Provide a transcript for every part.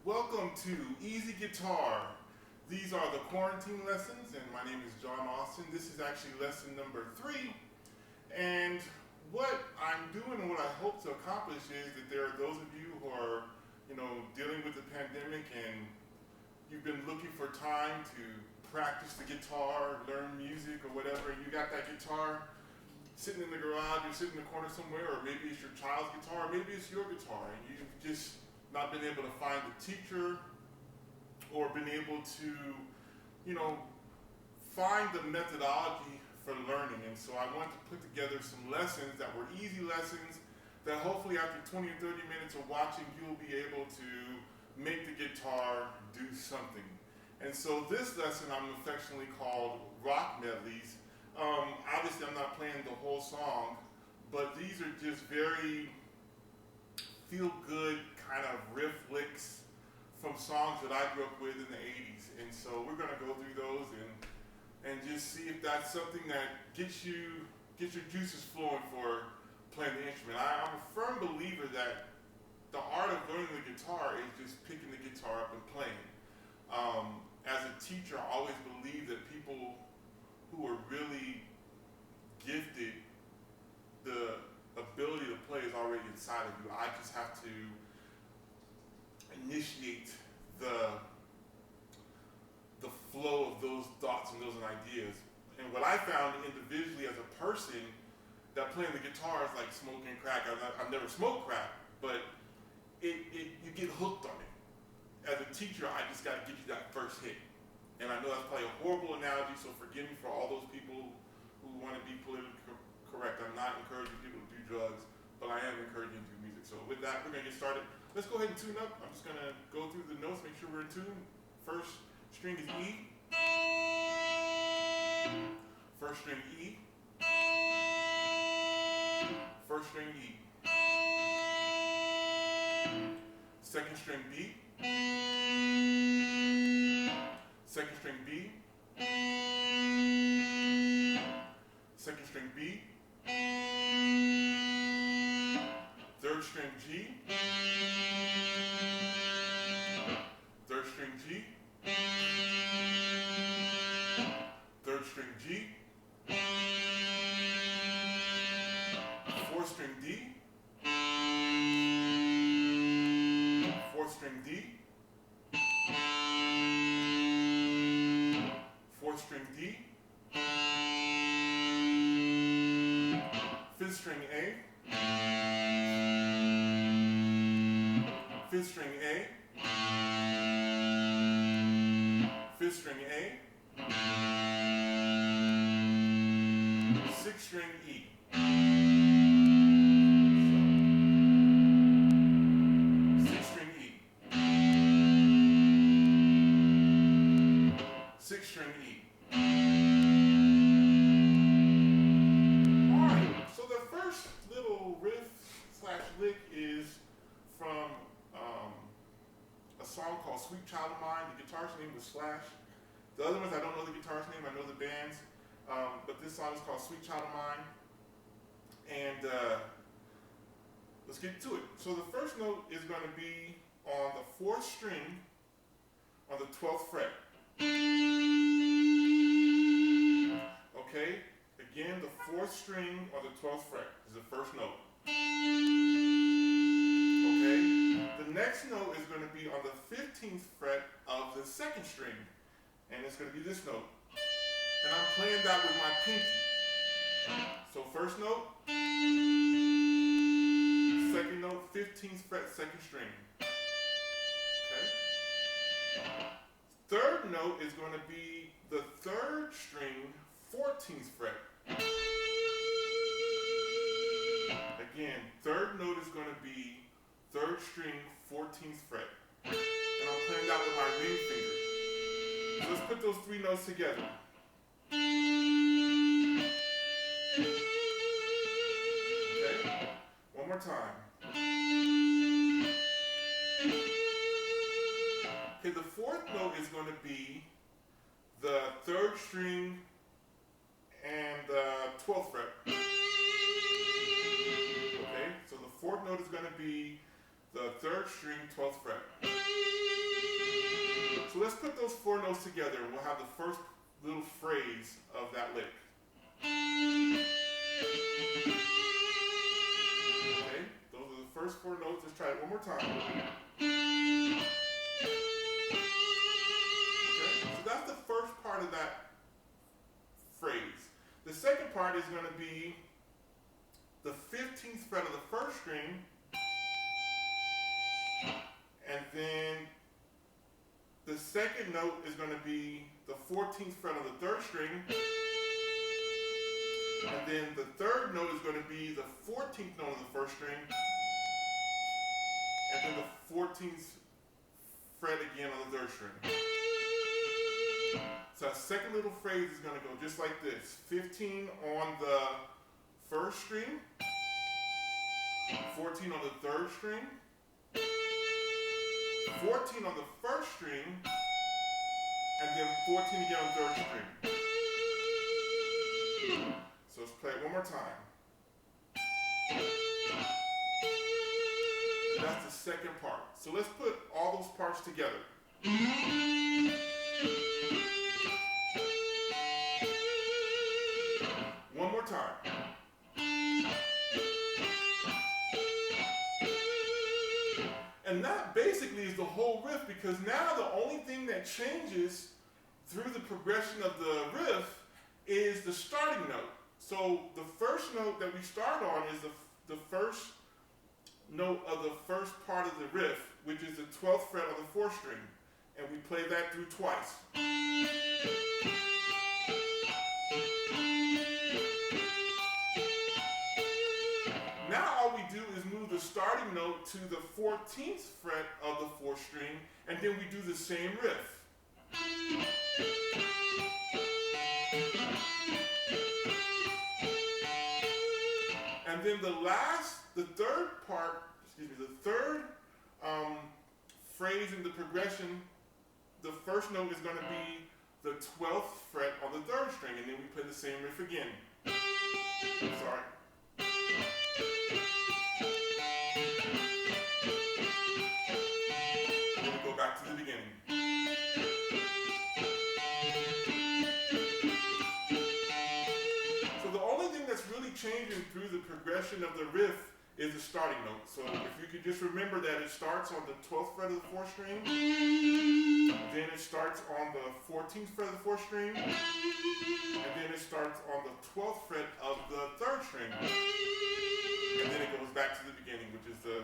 Welcome to Easy Guitar. These are the quarantine lessons, and my name is John Austin. This is actually lesson number 3. And what I'm doing and what I hope to accomplish is that there are those of you who are, dealing with the pandemic and you've been looking for time to practice the guitar, learn music or whatever, and you got that guitar sitting in the garage, you're sitting in the corner somewhere, or maybe it's your child's guitar, or maybe it's your guitar, and you've just not been able to find a teacher or been able to, find the methodology for learning. And so I want to put together some lessons that were easy lessons that hopefully after 20 or 30 minutes of watching, you'll be able to make the guitar do something. And so this lesson I'm affectionately called Rock Medleys. Obviously I'm not playing the whole song, but these are just very feel-good kind of riff licks from songs that I grew up with in the 80s. And so we're gonna go through those and just see if that's something that gets your juices flowing for playing the instrument. I'm a firm believer that the art of learning the guitar is just picking the guitar up and playing. As a teacher, I always believe that people who are really gifted, the ability to play is already inside of you. I just have to initiate the flow of those thoughts and those ideas. And what I found individually as a person, that playing the guitar is like smoking crack. I've never smoked crack, but you get hooked on it. As a teacher, I just got to get you that first hit. And I know that's probably a horrible analogy, so forgive me for all those people who want to be politically correct. I'm not encouraging people to do drugs, but I am encouraging you to do music. So with that, we're going to get started. Let's go ahead and tune up. I'm just going to go through the notes, make sure we're in tune. First string is E. First string E. First string E. Second string B. Second string B. Second string B. Third string G. Third string G. Third string G. Fourth string D. Fourth string D. Fourth string D. Fifth string A. Fifth string A. Fifth string A. Sixth string E. Sixth string E. Sixth string E. Alright, so the first little riff / lick is from a song called Sweet Child of Mine. The guitarist's name was Slash. The other ones, I don't know the guitarist's name, I know the band's, but this song is called Sweet Child of Mine. And let's get to it. So the first note is going to be on the 4th string on the 12th fret. Okay, again, the 4th string on the 12th fret is the first note. Okay, the next note is going to be on the 15th fret of the 2nd string, and it's going to be this note. And I'm playing that with my pinky. So first note, second note, 15th fret, 2nd string. Okay. Third note is going to be the 3rd string, 14th fret. Again, third note is going to be 3rd string, 14th fret. And I'm playing that with my ring finger. So let's put those 3 notes together. Okay, one more time. Okay, the 4th note is going to be the 3rd string and the 12th fret. Okay, so the 4th note is going to be the 3rd string, 12th fret. those four notes together and we'll have the first little phrase of that lick. Okay, those are the first four notes. Let's try it one more time. Okay, so that's the first part of that phrase. The second part is going to be the 15th fret of the first string, and then the second note is going to be the 14th fret of the third string, and then the third note is going to be the 14th note of the first string, and then the 14th fret again on the third string. So that second little phrase is going to go just like this. 15 on the first string, 14 on the third string, 14 on the first string, and then 14 again on the third string. So let's play it one more time. And that's the second part. So let's put all those parts together. One more time. And that basically is the whole riff, because now the only thing that changes through the progression of the riff is the starting note. So the first note that we start on is the first note of the first part of the riff, which is the 12th fret of the fourth string. And we play that through twice. Now all we do is move the starting note to the 14th fret of the fourth string, and then we do the same riff. And then the third phrase in the progression, the first note is going to be the 12th fret on the third string, and then we play the same riff again. Sorry. Then we go back to the beginning. So the only thing that's really changing through the progression of the riff is the starting note. So if you could just remember that it starts on the 12th fret of the fourth string, then it starts on the 14th fret of the fourth string, and then it starts on the 12th fret of the third string, and then it goes back to the beginning, which is the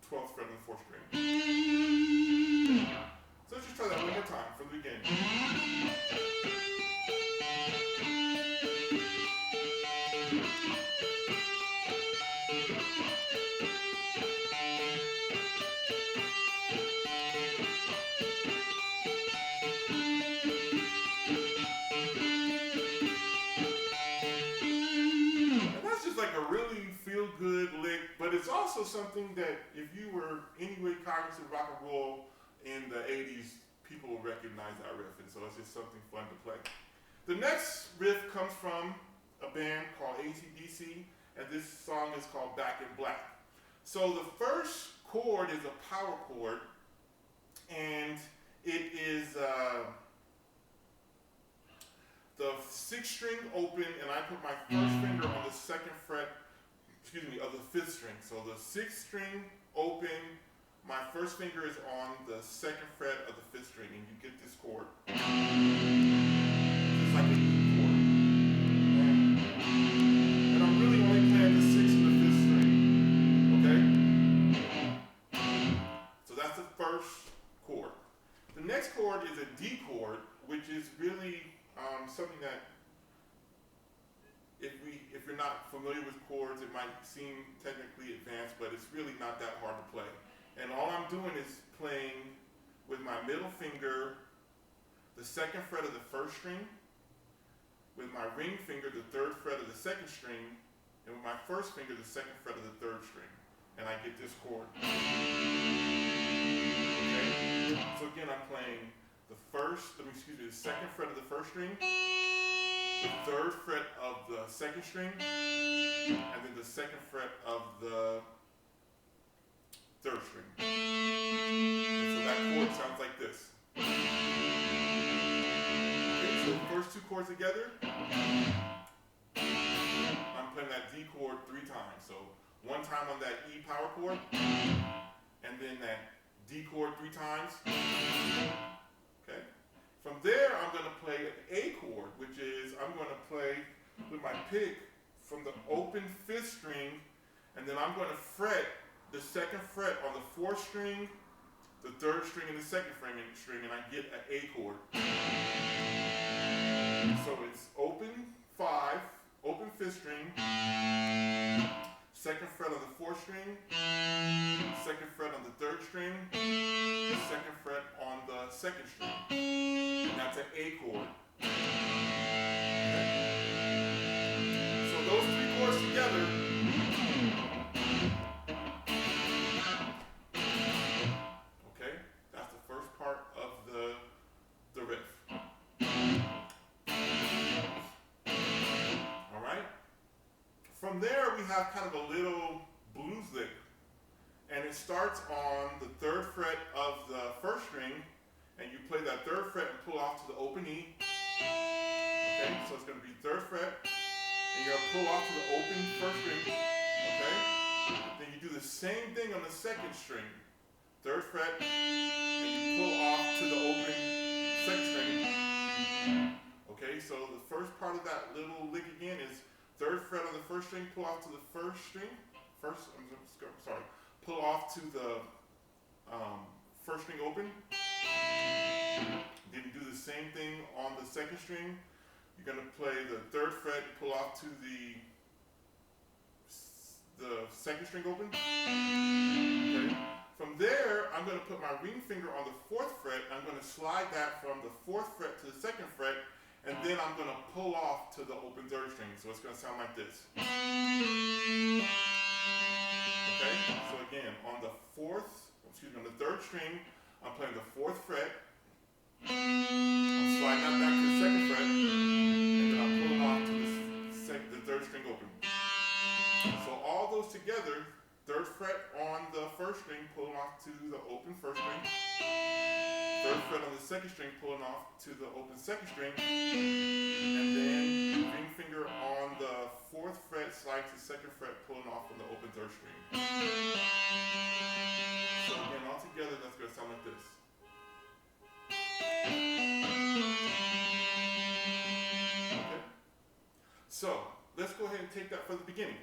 12th fret of the fourth string. So let's just try that one more time from the beginning. Good lick, but it's also something that if you were anyway cognizant of rock and roll in the 80s, people will recognize that riff, and so it's just something fun to play. The next riff comes from a band called AC/DC, and this song is called Back in Black. So the first chord is a power chord, and it is the 6th string open, and I put my first finger on the 2nd fret of the 5th string. So the 6th string open, my first finger is on the 2nd fret of the 5th string, and you get this chord. It's like a E chord. And I'm really only playing the 6th and the 5th string. Okay? So that's the first chord. The next chord is a D chord, which is really something that if you're not familiar with chords, it might seem technically advanced, but it's really not that hard to play. And all I'm doing is playing with my middle finger the 2nd fret of the 1st string, with my ring finger the 3rd fret of the 2nd string, and with my first finger the 2nd fret of the 3rd string. And I get this chord. Okay? So again, I'm playing the 2nd fret of the 1st string, the 3rd fret of the 2nd string, and then the 2nd fret of the 3rd string. And so that chord sounds like this. chords together, I'm playing that D chord 3 times. So one time on that E power chord, and then that D chord 3 times. Okay. From there, I'm going to play an A chord, which is I'm going to play with my pick from the open 5th string, and then I'm going to fret the 2nd fret on the 4th string, the 3rd string, and the 2nd string, and I get an A chord. So it's open 5, open 5th string, 2nd fret on the 4th string, 2nd fret on the 3rd string, 2nd fret on the 2nd string. And that's an A chord. Okay. So those 3 chords together, okay, that's the first part of the riff. All right. From there, we have kind of a little blues lick, and it starts on the 3rd fret of the 1st string, and you play that 3rd fret and pull off to the open E. Okay, so it's going to be 3rd fret, and you're going to pull off to the open 1st string. Okay, then you do the same thing on the 2nd string, 3rd fret, and you pull off to the open 2nd string. Okay, so the first part of that little lick again is 3rd fret on the 1st string, pull off to the 1st string. Pull off to the 1st string open. Then you do the same thing on the 2nd string. You're going to play the 3rd fret, pull off to the 2nd string open. Okay. From there, I'm going to put my ring finger on the 4th fret. I'm going to slide that from the 4th fret to the 2nd fret, and then I'm going to pull off to the open 3rd string. So it's going to sound like this. Okay, so again, on the 3rd string, I'm playing the 4th fret. I'm sliding that back to the 2nd fret, and then I'm pulling off to the 3rd string open. So all those together, 3rd fret on the 1st string, pulling off to the open 1st string. 3rd fret on the 2nd string, pulling off to the open 2nd string, and then ring finger on the 4th fret, slide to 2nd fret, pulling off on the open 3rd string. So again, all together, that's going to sound like this. Okay. So let's go ahead and take that from the beginning.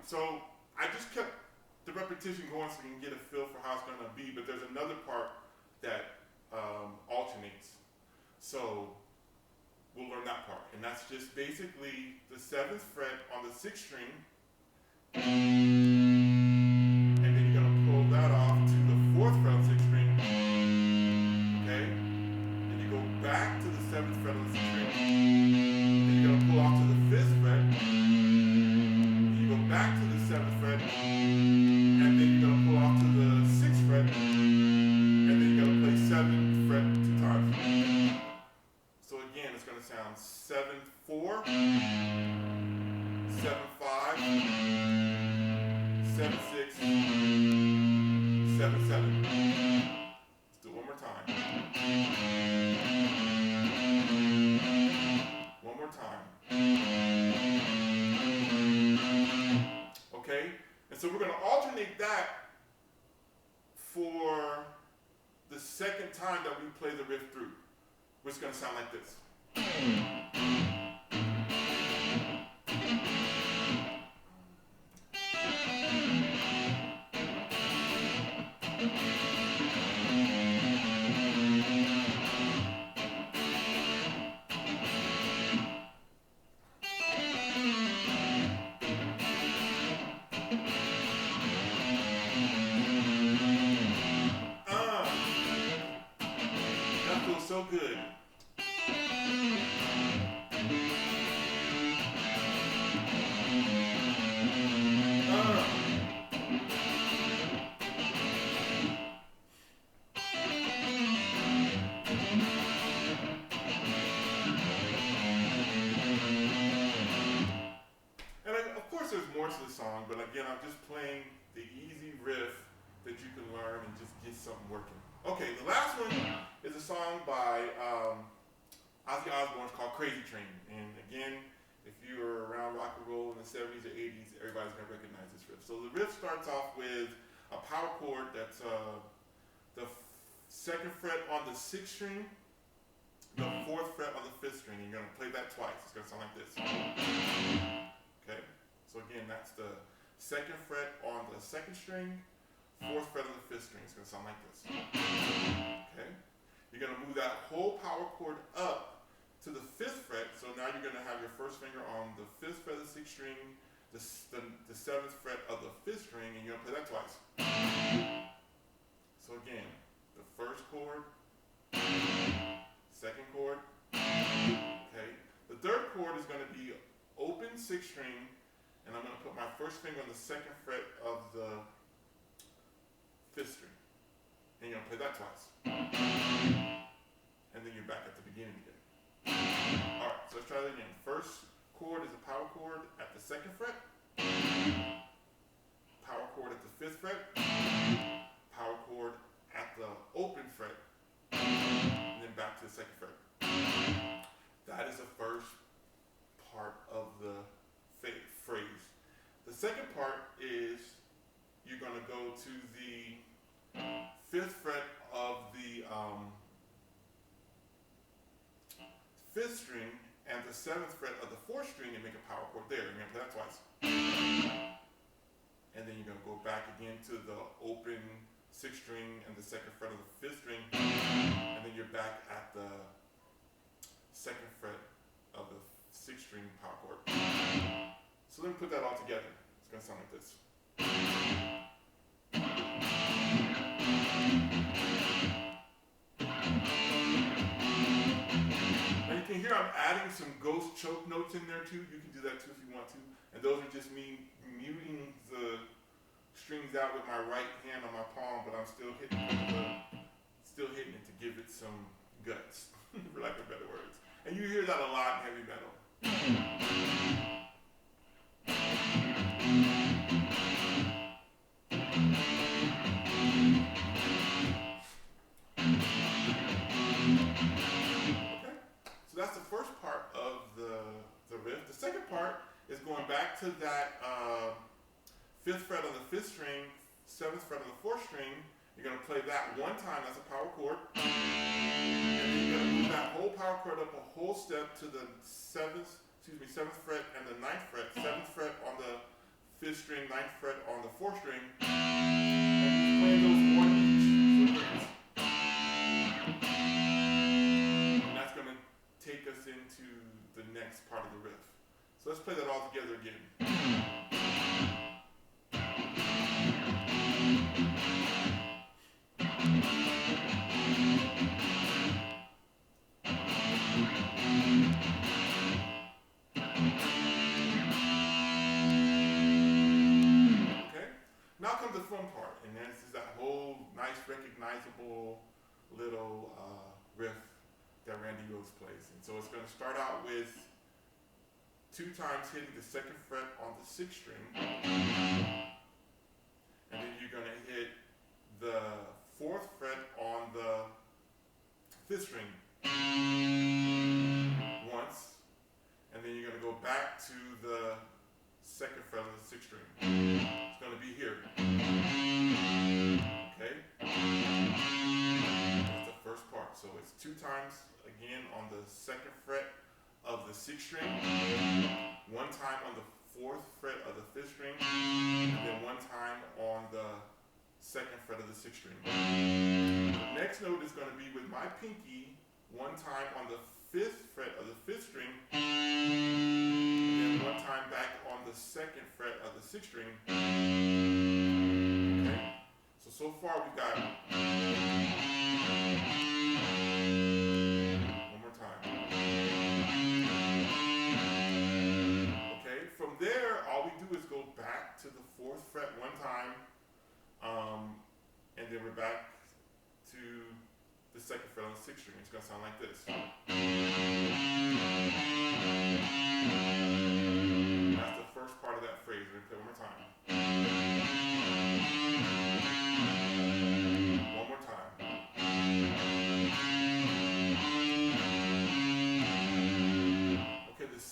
So I just kept the repetition going so you can get a feel for how it's going to be, but there's another part that alternates. So we'll learn that part, and that's just basically the 7th fret on the 6th string, and then you're going to pull that off to the 4th fret on the 6th string, okay? Then you go back to the 7th fret on the 6th string, then you're going to pull off to the 5th fret, back to the 7th fret, and then you're going to pull off to the 6th fret, and then you're going to play 7th fret 2 times. So again, it's going to sound 7-4, 7-5, 7-6, 7-7. Let's do it one more time. One more time. Okay, and so we're going to alternate that for the 2nd time that we play the riff through, which is going to sound like this. So good. to the song, but again, I'm just playing the easy riff that you can learn and just get something working. Okay, the last one is a song by Ozzy Osbourne called Crazy Train. And again, if you were around rock and roll in the 70s or 80s, everybody's going to recognize this riff. So the riff starts off with a power chord that's the second fret on the 6th string, the 4th fret on the 5th string. And you're going to play that twice. It's going to sound like this. Okay, so again, that's the 2nd fret on the 2nd string, 4th fret on the 5th string. It's going to sound like this. Okay, you're going to move that whole power chord up to the 5th fret. So now you're going to have your first finger on the 5th fret of the 6th string, the 7th fret of the 5th string, and you're going to play that twice. So again, the first chord, second chord. Okay, the third chord is going to be open 6th string, and I'm going to put my first finger on the 2nd fret of the 5th string. And you're going to play that twice. And then you're back at the beginning again. Alright, so let's try that again. First chord is a power chord at the 2nd fret. Power chord at the 5th fret. Power chord at the open fret. And then back to the 2nd fret. That is the first part of the phrase. The second part is you're going to go to the 5th fret of the 5th string and the 7th fret of the 4th string and make a power chord there. You're going to play that twice. And then you're going to go back again to the open 6th string and the 2nd fret of the 5th string. And then you're back at the 2nd fret of the 6th string power chord. So let me put that all together. It's going to sound like this. Now you can hear I'm adding some ghost choke notes in there too. You can do that too if you want to. And those are just me muting the strings out with my right hand on my palm, but I'm still hitting it to give it some guts, for lack of better words. And you hear that a lot in heavy metal. Okay, so that's the first part of the riff. The second part is going back to that 5th fret on the 5th string, 7th fret on the 4th string. You're going to play that one time, that's a power chord. And then you're going to move that whole power chord up a whole step to the 7th fret and the 9th fret. 7th fret on the 5th string, 9th fret on the 4th string. And you play those one each. And that's going to take us into the next part of the riff. So let's play that all together again. Now comes the fun part, and this is that whole nice, recognizable little riff that Randy Rhoads plays. And so it's going to start out with 2 times hitting the 2nd fret on the 6th string, and then you're going to hit the 4th fret on the 5th string once, and then you're going to go back to the 2nd fret of the 6th string. It's going to be here. Okay? That's the first part. So it's 2 times again on the 2nd fret of the 6th string, 1 time on the 4th fret of the 5th string, and then 1 time on the 2nd fret of the 6th string. The next note is going to be with my pinky, 1 time on the 5th fret of the 5th string, and then 1 time back on the 2nd fret of the 6th string. Okay? So far we've got one more time. Okay, from there all we do is go back to the 4th fret 1 time, and then we're back to the 2nd fret on the 6th string. It's going to sound like this. That's the first part of that phrase. We're going to play one more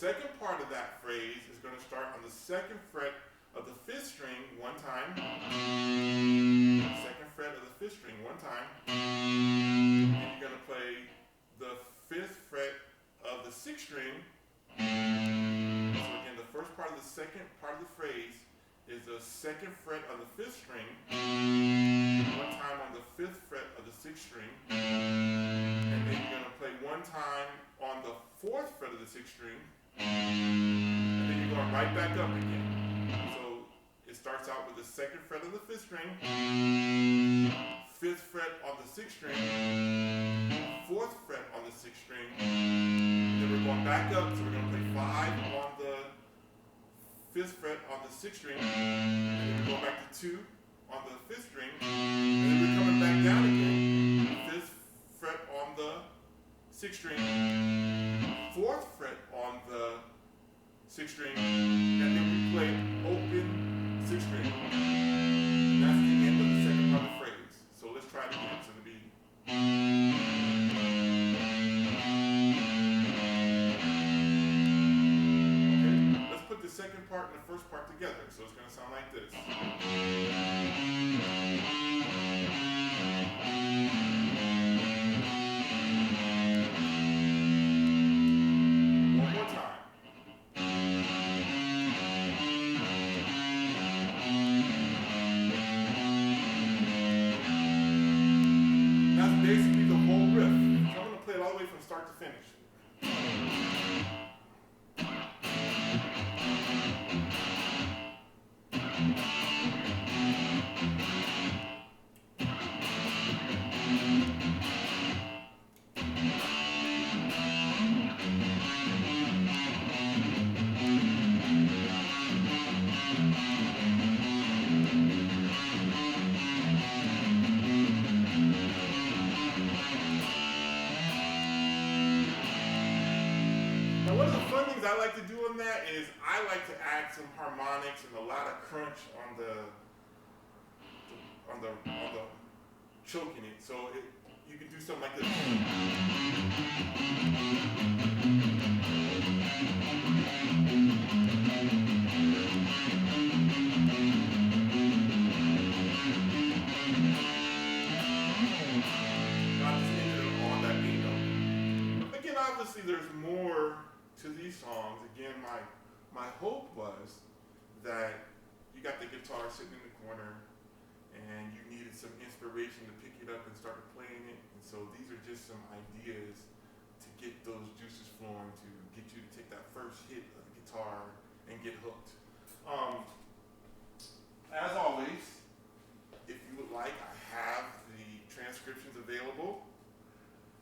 second part of that phrase is going to start on the second fret of the fifth string one time. Second fret of the fifth string one time. And you're going to play the fifth fret of the sixth string. So again, the first part of the second part of the phrase is the second fret of the fifth string, one time on the fifth fret of the sixth string, and then you're going to play one time on the fourth fret of the sixth string, and then you're going right back up again. So it starts out with the second fret of the fifth string, fifth fret on the sixth string, fourth fret on the sixth string, and then we're going back up, so we're going to play 5 on the fifth fret on the sixth string, and then we're going back to 2 on the fifth string, and then we're coming back down again, fifth fret on the sixth string, fourth fret on the sixth string, and then we play open sixth string. And that's the end of the second part of the phrase. So let's try it again. So it'll be the second part and the first part together. So it's going to sound like this. One more time. That's basically the whole riff. So I'm going to play it all the way from start to finish. I like to do on that is I like to add some harmonics and a lot of crunch on the choking it. So you can do something like this. Not just ended it on that B note. Again, obviously there's more to these songs. Again, my hope was that you got the guitar sitting in the corner and you needed some inspiration to pick it up and start playing it. And so these are just some ideas to get those juices flowing, to get you to take that first hit of the guitar and get hooked. As always, if you would like, I have the transcriptions available.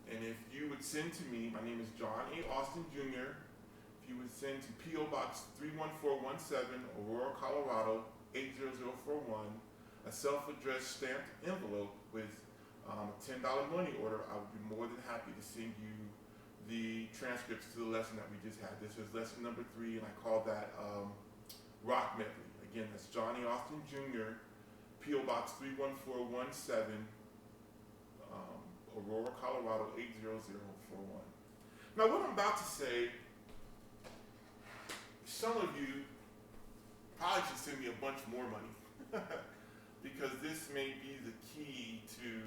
And if you would send to me, my name is John A. Austin Jr., you would send to P.O. Box 31417, Aurora, Colorado 80041, a self-addressed stamped envelope with a $10 money order. I would be more than happy to send you the transcripts to the lesson that we just had. This was lesson number 3, and I call that Rock Medley. Again, that's Johnny Austin Jr., P.O. Box 31417, Aurora, Colorado 80041. Now, what I'm about to say, some of you probably should send me a bunch more money because this may be the key to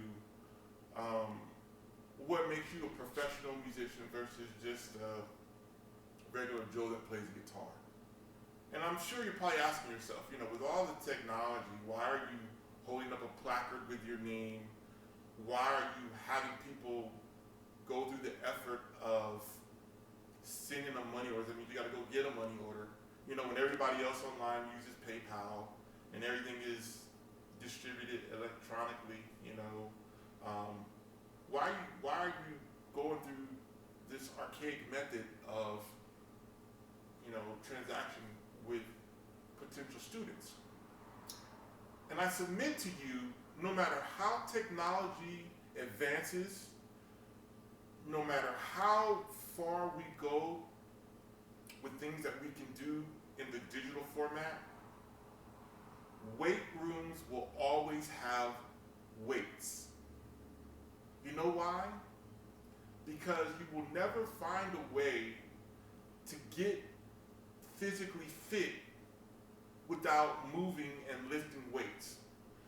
what makes you a professional musician versus just a regular Joe that plays a guitar. And I'm sure you're probably asking yourself, with all the technology, why are you holding up a placard with your name? Why are you having people go through the effort of sending a money order? I mean, you got to go get a money order. When everybody else online uses PayPal and everything is distributed electronically, why are you going through this archaic method of, transaction with potential students? And I submit to you, no matter how technology advances, no matter how far we go with things that we can do in the digital format, weight rooms will always have weights. You know why? Because you will never find a way to get physically fit without moving and lifting weights.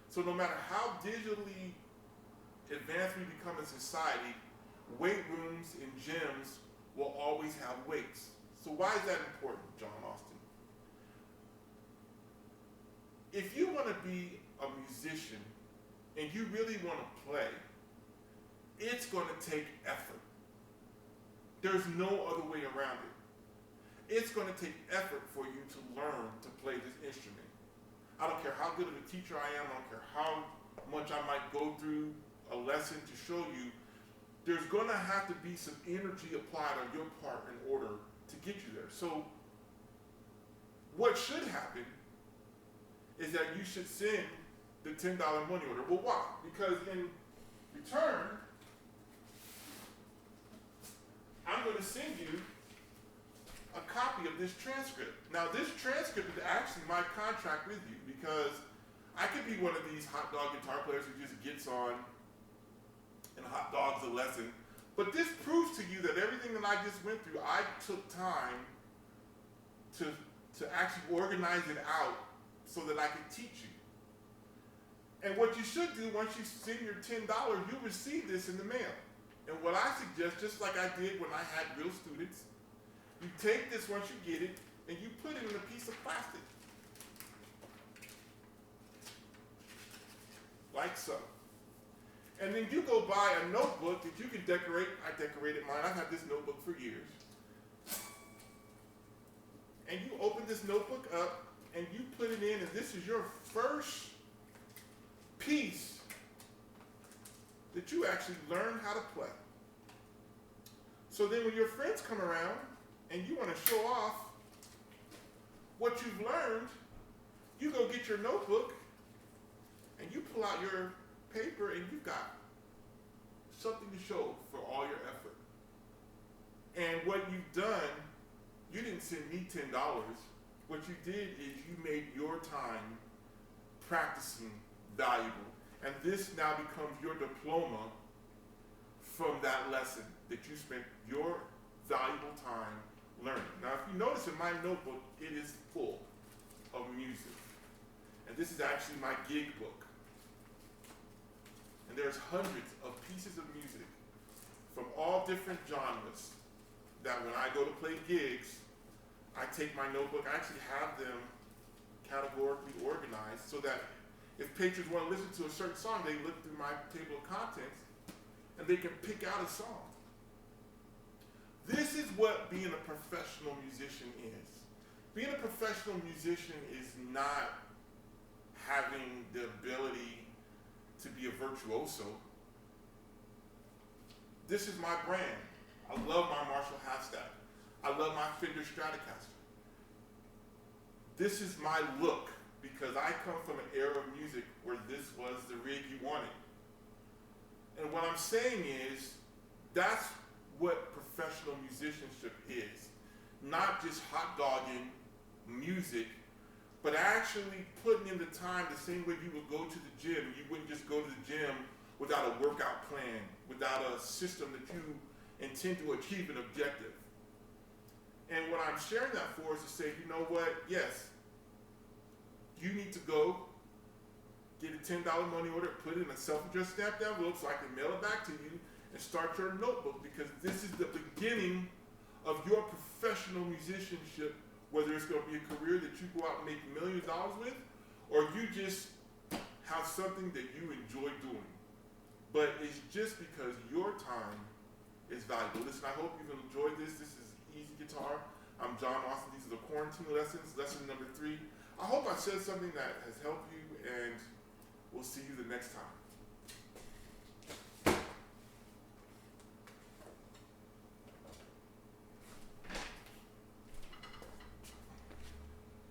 So no matter how digitally advanced we become in society, weight rooms and gyms will always have weights. So why is that important, John Austin? If you want to be a musician and you really want to play, it's going to take effort. There's no other way around it. It's going to take effort for you to learn to play this instrument. I don't care how good of a teacher I am, I don't care how much I might go through a lesson to show you, there's going to have to be some energy applied on your part in order to get you there. So what should happen is that you should send the $10 money order. Well, why? Because in return, I'm going to send you a copy of this transcript. Now, this transcript is actually my contract with you, because I could be one of these hot dog guitar players who just gets on and hot dogs a lesson. But this proves to you that everything that I just went through, I took time to actually organize it out so that I could teach you. And what you should do once you send your $10, you'll receive this in the mail. And what I suggest, just like I did when I had real students, you take this once you get it, and you put it in a piece of plastic. Like so. And then you go buy a notebook that you can decorate. I decorated mine. I've had this notebook for years. And you open this notebook up, and you put it in, and this is your first piece that you actually learn how to play. So then when your friends come around and you want to show off what you've learned, you go get your notebook and you pull out your paper, and you've got something to show for all your effort. And what you've done, you didn't send me $10. What you did is you made your time practicing valuable. And this now becomes your diploma from that lesson that you spent your valuable time learning. Now, if you notice in my notebook, it is full of music. And this is actually my gig book. And there's hundreds of pieces of music from all different genres that when I go to play gigs, I take my notebook. I actually have them categorically organized so that if patrons want to listen to a certain song, they look through my table of contents and they can pick out a song. This is what being a professional musician is. Being a professional musician is not having the ability to be a virtuoso. This is my brand. I love my Marshall half-staff. I love my Fender Stratocaster. This is my look, because I come from an era of music where this was the rig you wanted. And what I'm saying is, that's what professional musicianship is. Not just hot dogging music, but actually putting in the time the same way you would go to the gym. You wouldn't just go to the gym without a workout plan, without a system that you intend to achieve an objective. And what I'm sharing that for is to say, you know what, yes, you need to go get a $10 money order, put it in a self-addressed stamped envelope so I can mail it back to you and start your notebook, because this is the beginning of your professional musicianship, whether it's going to be a career that you go out and make millions of dollars with, or you just have something that you enjoy doing. But it's just because your time is valuable. Listen, I hope you've enjoyed this. This is Easy Guitar. I'm John Austin. These are the quarantine lessons, lesson number 3. I hope I said something that has helped you, and we'll see you the next time.